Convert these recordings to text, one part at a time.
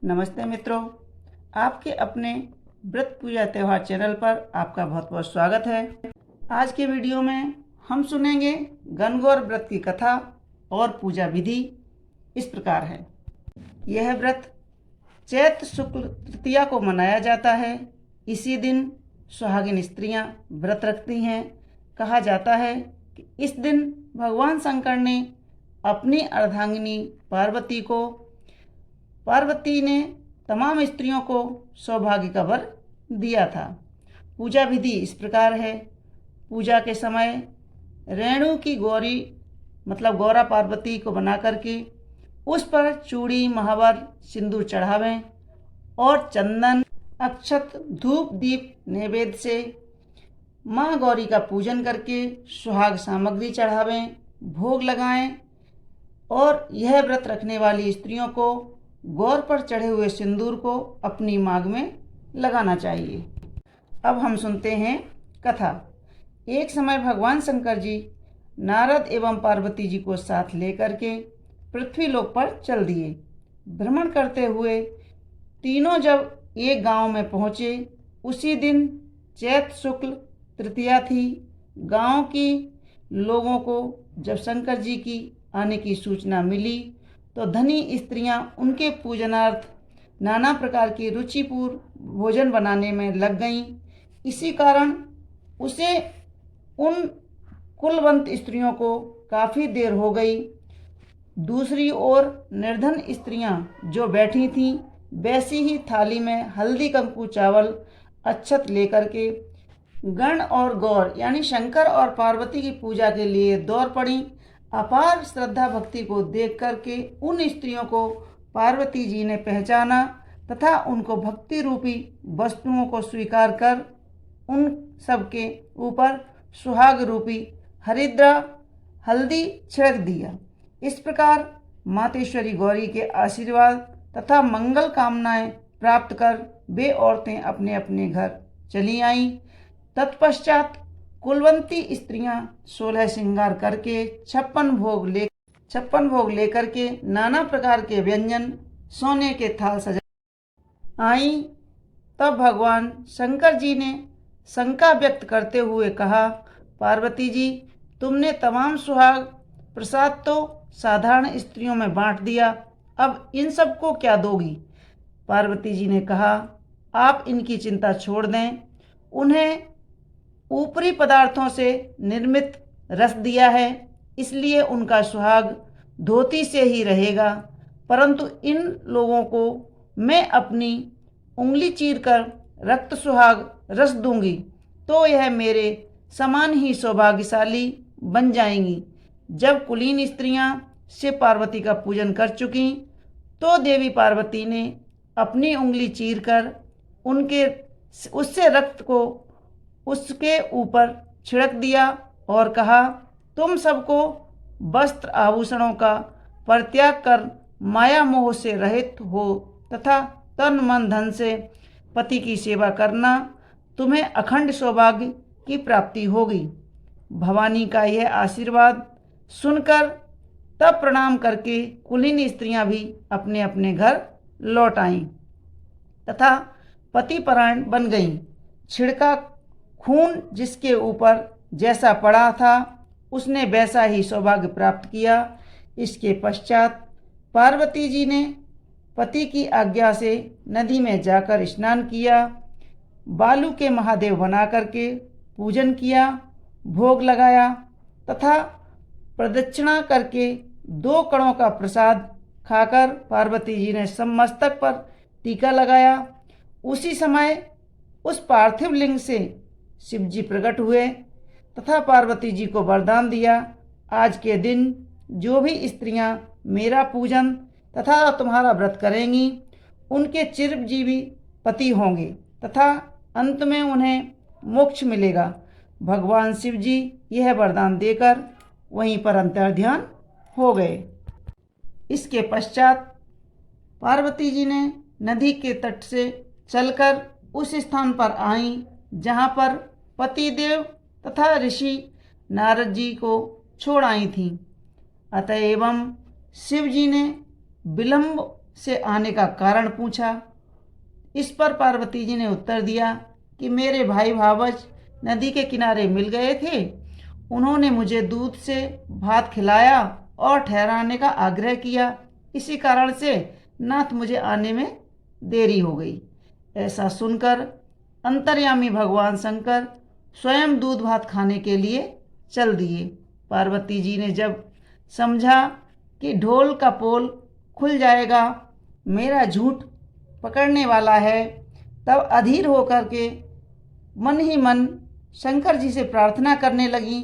नमस्ते मित्रों, आपके अपने व्रत पूजा त्यौहार चैनल पर आपका बहुत बहुत स्वागत है। आज के वीडियो में हम सुनेंगे गणगौर व्रत की कथा और पूजा विधि। इस प्रकार है। यह व्रत चैत्र शुक्ल तृतीया को मनाया जाता है। इसी दिन सुहागिन स्त्रियां व्रत रखती हैं। कहा जाता है कि इस दिन भगवान शंकर ने अपनी अर्धांगिनी पार्वती ने तमाम स्त्रियों को सौभाग्य का वर दिया था। पूजा विधि इस प्रकार है। पूजा के समय रेणु की गौरी मतलब गौरा पार्वती को बना करके उस पर चूड़ी महावर सिंदूर चढ़ावें और चंदन अक्षत धूप दीप नैवेद्य से माँ गौरी का पूजन करके सुहाग सामग्री चढ़ावें, भोग लगाएं और यह व्रत रखने वाली स्त्रियों को गौर पर चढ़े हुए सिंदूर को अपनी मांग में लगाना चाहिए। अब हम सुनते हैं कथा। एक समय भगवान शंकर जी नारद एवं पार्वती जी को साथ लेकर के पृथ्वी लोक पर चल दिए। भ्रमण करते हुए तीनों जब एक गांव में पहुँचे, उसी दिन चैत्र शुक्ल तृतीया थी। गांव की लोगों को जब शंकर जी की आने की सूचना मिली तो धनी स्त्रियां उनके पूजनार्थ नाना प्रकार की रुचिपूर्ण भोजन बनाने में लग गईं। इसी कारण उसे उन कुलवंत स्त्रियों को काफ़ी देर हो गई। दूसरी ओर निर्धन स्त्रियां जो बैठी थीं, वैसी ही थाली में हल्दी कंकु चावल अक्षत लेकर के गण और गौर यानी शंकर और पार्वती की पूजा के लिए दौड़ पड़ी। अपार श्रद्धा भक्ति को देख करके उन स्त्रियों को पार्वती जी ने पहचाना तथा उनको भक्ति रूपी वस्तुओं को स्वीकार कर उन सबके ऊपर सुहाग रूपी हरिद्रा हल्दी छिड़क दिया। इस प्रकार मातेश्वरी गौरी के आशीर्वाद तथा मंगल कामनाएं प्राप्त कर वे औरतें अपने अपने घर चली आईं। तत्पश्चात कुलवंती स्त्रियां 16 श्रृंगार करके 56 भोग लेकर के नाना प्रकार के व्यंजन सोने के थाल सजा आई। तब भगवान शंकर जी ने शंका व्यक्त करते हुए कहा, पार्वती जी, तुमने तमाम सुहाग प्रसाद तो साधारण स्त्रियों में बांट दिया, अब इन सबको क्या दोगी? पार्वती जी ने कहा, आप इनकी चिंता छोड़ दें। उन्हें ऊपरी पदार्थों से निर्मित रस दिया है, इसलिए उनका सुहाग धोती से ही रहेगा, परंतु इन लोगों को मैं अपनी उंगली चीरकर रक्त सुहाग रस दूंगी तो यह मेरे समान ही सौभाग्यशाली बन जाएंगी। जब कुलीन स्त्रियां शिव पार्वती का पूजन कर चुकी तो देवी पार्वती ने अपनी उंगली चीरकर उससे रक्त को उसके ऊपर छिड़क दिया और कहा, तुम सबको वस्त्र आभूषणों का परित्याग कर माया मोह से रहित हो तथा तन मन धन से पति की सेवा करना, तुम्हें अखंड सौभाग्य की प्राप्ति होगी। भवानी का यह आशीर्वाद सुनकर तब प्रणाम करके कुलीन स्त्रियां भी अपने अपने घर लौट आईं तथा पतिपरायण बन गईं। छिड़का खून जिसके ऊपर जैसा पड़ा था उसने वैसा ही सौभाग्य प्राप्त किया। इसके पश्चात पार्वती जी ने पति की आज्ञा से नदी में जाकर स्नान किया, बालू के महादेव बना करके पूजन किया, भोग लगाया तथा प्रदक्षिणा करके 2 कणों का प्रसाद खाकर पार्वती जी ने मस्तक पर टीका लगाया। उसी समय उस पार्थिव लिंग से शिव जी प्रकट हुए तथा पार्वती जी को वरदान दिया, आज के दिन जो भी स्त्रियां मेरा पूजन तथा तुम्हारा व्रत करेंगी उनके चिरजीवी पति होंगे तथा अंत में उन्हें मोक्ष मिलेगा। भगवान शिव जी यह वरदान देकर वहीं पर अंतर्ध्यान हो गए। इसके पश्चात पार्वती जी ने नदी के तट से चलकर उस स्थान पर आईं जहाँ पर पतिदेव तथा ऋषि नारद जी को छोड़ आई थीं। अतएव शिव जी ने विलंब से आने का कारण पूछा। इस पर पार्वती जी ने उत्तर दिया कि मेरे भाई भावज नदी के किनारे मिल गए थे। उन्होंने मुझे दूध से भात खिलाया और ठहराने का आग्रह किया। इसी कारण से नाथ मुझे आने में देरी हो गई। ऐसा सुनकर अंतर्यामी भगवान शंकर स्वयं दूध भात खाने के लिए चल दिए। पार्वती जी ने जब समझा कि ढोल का पोल खुल जाएगा, मेरा झूठ पकड़ने वाला है, तब अधीर होकर के मन ही मन शंकर जी से प्रार्थना करने लगी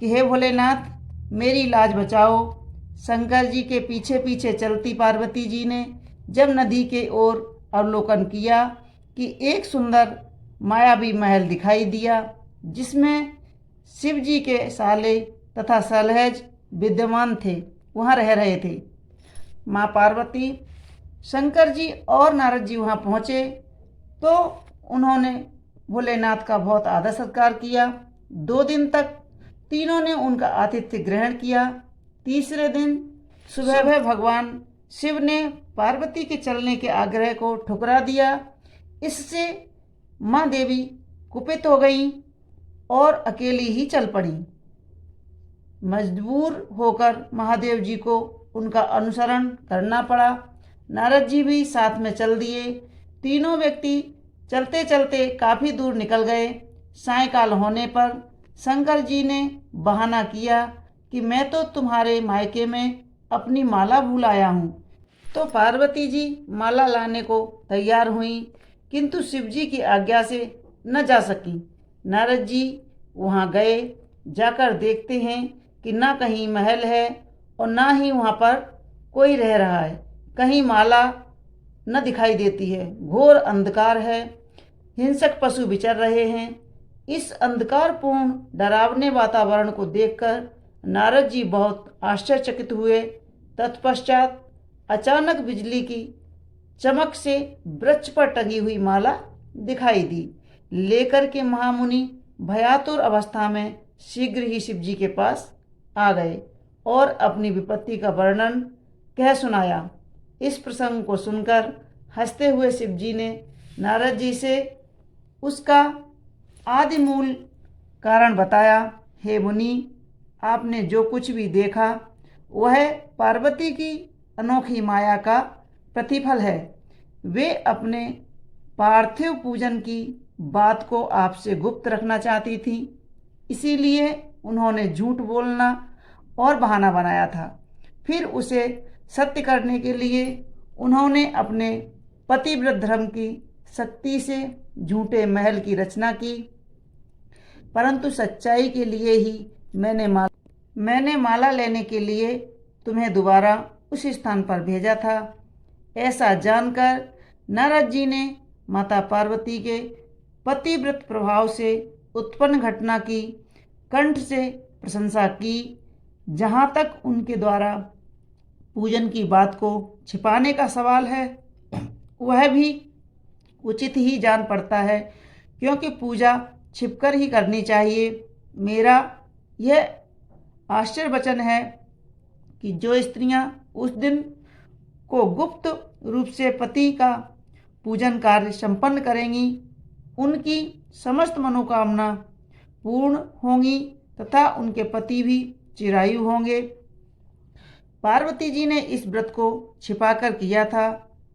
कि हे भोलेनाथ, मेरी लाज बचाओ। शंकर जी के पीछे पीछे चलती पार्वती जी ने जब नदी के ओर अवलोकन किया कि एक सुंदर मायावी महल दिखाई दिया, जिसमें शिव जी के साले तथा सलहेज विद्यमान थे, वहाँ रह रहे थे। माँ पार्वती, शंकर जी और नारद जी वहाँ पहुँचे तो उन्होंने भोलेनाथ का बहुत आदर सत्कार किया। 2 दिन तक तीनों ने उनका आतिथ्य ग्रहण किया। तीसरे दिन सुबह भगवान शिव ने पार्वती के चलने के आग्रह को ठुकरा दिया। इससे माँ देवी कुपित हो गई और अकेली ही चल पड़ी। मजबूर होकर महादेव जी को उनका अनुसरण करना पड़ा। नारद जी भी साथ में चल दिए। तीनों व्यक्ति चलते चलते काफ़ी दूर निकल गए। सायंकाल होने पर शंकर जी ने बहाना किया कि मैं तो तुम्हारे मायके में अपनी माला भूल आया हूँ। तो पार्वती जी माला लाने को तैयार हुई, किंतु शिव जी की आज्ञा से न जा सकी। नारद जी वहाँ गए। जाकर देखते हैं कि ना कहीं महल है और ना ही वहाँ पर कोई रह रहा है। कहीं माला न दिखाई देती है। घोर अंधकार है। हिंसक पशु विचर रहे हैं। इस अंधकारपूर्ण डरावने वातावरण को देखकर नारद जी बहुत आश्चर्यचकित हुए। तत्पश्चात अचानक बिजली की चमक से वृक्ष पर टंगी हुई माला दिखाई दी। लेकर के महामुनि भयातुर अवस्था में शीघ्र ही शिव जी के पास आ गए और अपनी विपत्ति का वर्णन कह सुनाया। इस प्रसंग को सुनकर हंसते हुए शिव जी ने नारद जी से उसका आदि मूल कारण बताया। हे मुनि, आपने जो कुछ भी देखा वह पार्वती की अनोखी माया का प्रतिफल है। वे अपने पार्थिव पूजन की बात को आपसे गुप्त रखना चाहती थी, इसीलिए उन्होंने झूठ बोलना और बहाना बनाया था। फिर उसे सत्य करने के लिए उन्होंने अपने पतिव्रत धर्म की शक्ति से झूठे महल की रचना की, परंतु सच्चाई के लिए ही मैंने माला लेने के लिए तुम्हें दोबारा उस स्थान पर भेजा था। ऐसा जानकर नारद जी ने माता पार्वती के पतिव्रत प्रभाव से उत्पन्न घटना की कंठ से प्रशंसा की। जहाँ तक उनके द्वारा पूजन की बात को छिपाने का सवाल है, वह भी उचित ही जान पड़ता है, क्योंकि पूजा छिपकर ही करनी चाहिए। मेरा यह आश्चर्यवचन है कि जो स्त्रियां उस दिन को गुप्त रूप से पति का पूजन कार्य संपन्न करेंगी, उनकी समस्त मनोकामना पूर्ण होंगी तथा उनके पति भी चिरायु होंगे। पार्वती जी ने इस व्रत को छिपाकर किया था।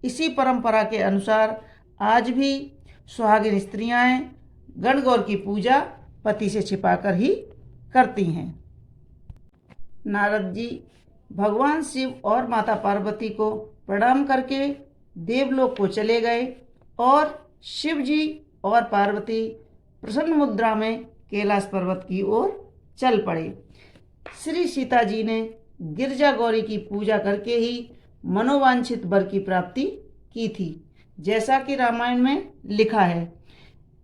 इसी परंपरा के अनुसार आज भी सुहागिन स्त्रियां गणगौर की पूजा पति से छिपाकर ही करती हैं। नारद जी भगवान शिव और माता पार्वती को प्रणाम करके देवलोक को चले गए और शिव जी और पार्वती प्रसन्न मुद्रा में कैलाश पर्वत की ओर चल पड़े। श्री सीता जी ने गिरजा गौरी की पूजा करके ही मनोवांछित वर की प्राप्ति की थी, जैसा कि रामायण में लिखा है।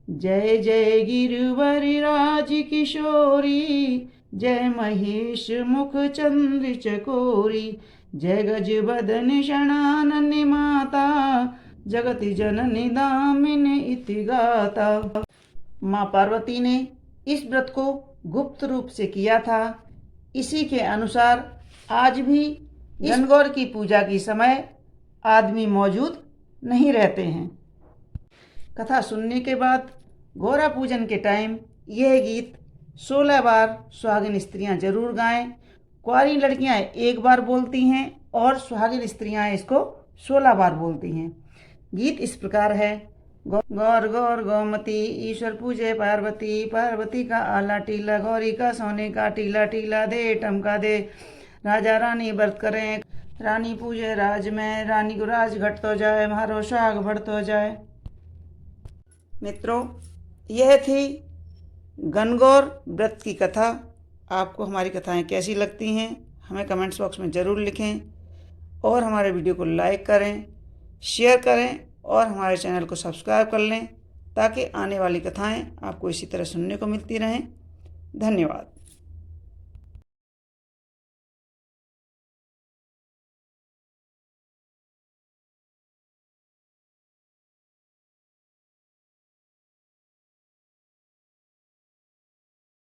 जय जय गिरवरी राज किशोरी, जय महेश मुख चंद्र चकोरी, जय गज बदन शणानन माता, जगति जननी दामिनी इति गाता। माँ पार्वती ने इस व्रत को गुप्त रूप से किया था। इसी के अनुसार आज भी गणगौर की पूजा की समय आदमी मौजूद नहीं रहते हैं। कथा सुनने के बाद गौरा पूजन के टाइम यह गीत 16 बार सुहागिन स्त्रियां जरूर गाएं। कुंवारी लड़कियां एक बार बोलती हैं और सुहागिन स्त्रियां इसको 16 बार बोलती हैं। गीत इस प्रकार है। गौर गौर गौमती ईश्वर पूजे पार्वती, पार्वती का आला टीला, गौरी का सोने का टीला, टीला दे टमका दे, राजा रानी व्रत करें, रानी पूजे राज में, रानी को राज घट तो जाए, मारो सुहाग बढ़ तो जाए। मित्रों, यह थी गणगौर व्रत की कथा। आपको हमारी कथाएं कैसी लगती हैं हमें कमेंट्स बॉक्स में ज़रूर लिखें और हमारे वीडियो को लाइक करें, शेयर करें और हमारे चैनल को सब्सक्राइब कर लें ताकि आने वाली कथाएं आपको इसी तरह सुनने को मिलती रहें। धन्यवाद।